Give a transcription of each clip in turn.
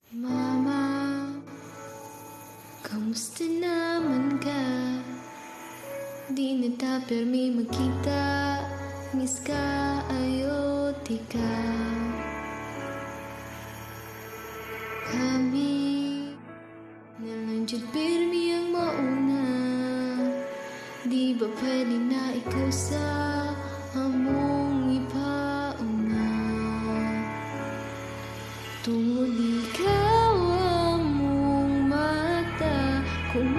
Mama, kamusta naman ka? Di na ta permi magkita, miss ka, ayote ka. Kami nalanjud permi ang mauna. Di ba pwede na ikaw sa among ipauna? Tungod ikaw among mata, kung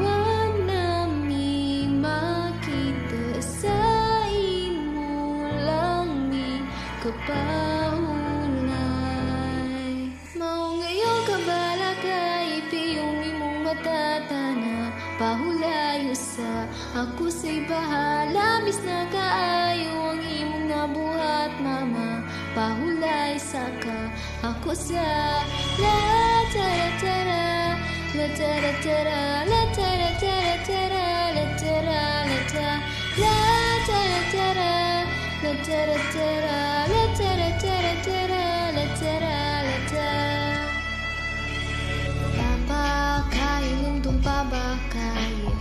nami makita sa imo lang mi kapahulay. Mao ngayon kabala ka ipiyong imong matatana, pahulay usa ako sa'y bahala, bis na kaayo ang imong nabuhat mama. Pahulay sa ka ako sa la tara tara, la tara tara, la tara tara tara, la tara la ta, la tara tara, la tara tara, la tara tara tara, la tara la ta. Papa kayo lungtong pa ba kayo?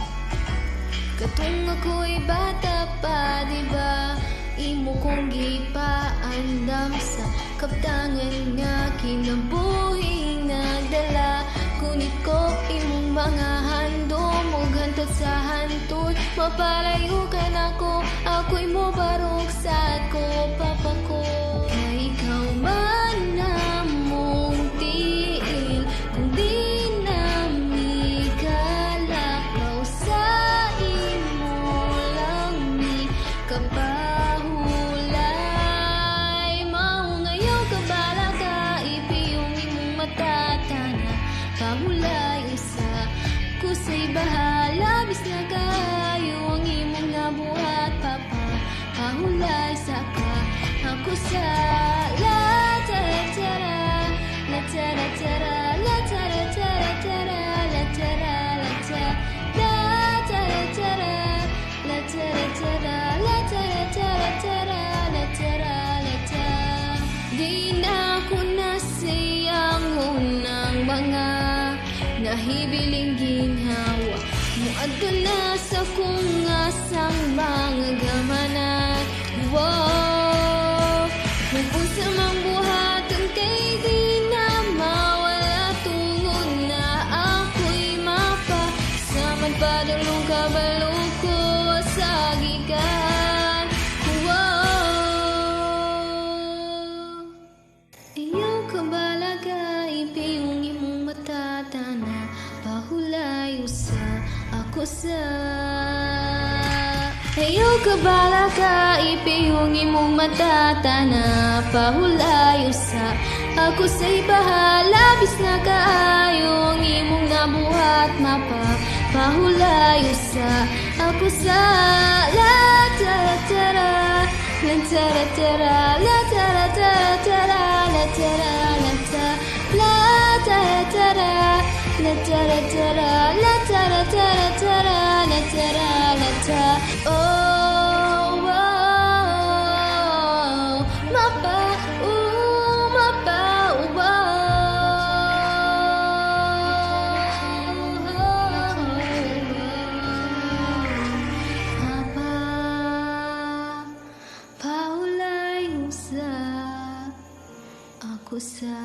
Katong ako'y bata pa, diba? Imo kong gipaandam sa kaptangan nga kinabuhing nagdala. Kunit ko imong mga handom ug hantod sa hantod, mapalayo ka nako, ako'y mo barog sa ko papa ko. Kay ikaw man namong tiil, kung di nami kalakaw sa imo lang mi kapahulay. Mao ngayon kabala ka ipiyong imong matatana, pahulay usa kusay bahala, bis na kayo ang imong nabuhat papa. Pahulay sa ka ako sa la tara tara, la tara tara, la tara tara tara, la tara la ta, la tara tara, la tara tara, la tara tara tara, la tara la ta. Di na ko nasayang unang mga nahibiling ginhawa, muadto na sa kung asang mga gamanan. Wow, kung unsa mang buhaton kay di na mawala, tungod na ako'y mapa saman padulong kabalo ko sa gikan. Wow, iyong kabalaga ipiyong imong matatana, pahulay usa ako sa. Iyong kabalaga ipiyong imong matatana, pahulay usa ako sa'y bahala, bis na kaayo ang imong nabuhat mapa. Pahulay usa ako sa la tara tara, la tara tara, la tara tara tara, la tara la ta, la tara tara, la tara tara, la tara tara tara, la tara la ta. Oh, wow, mapa, mapa, Papa, paulay usa ako sa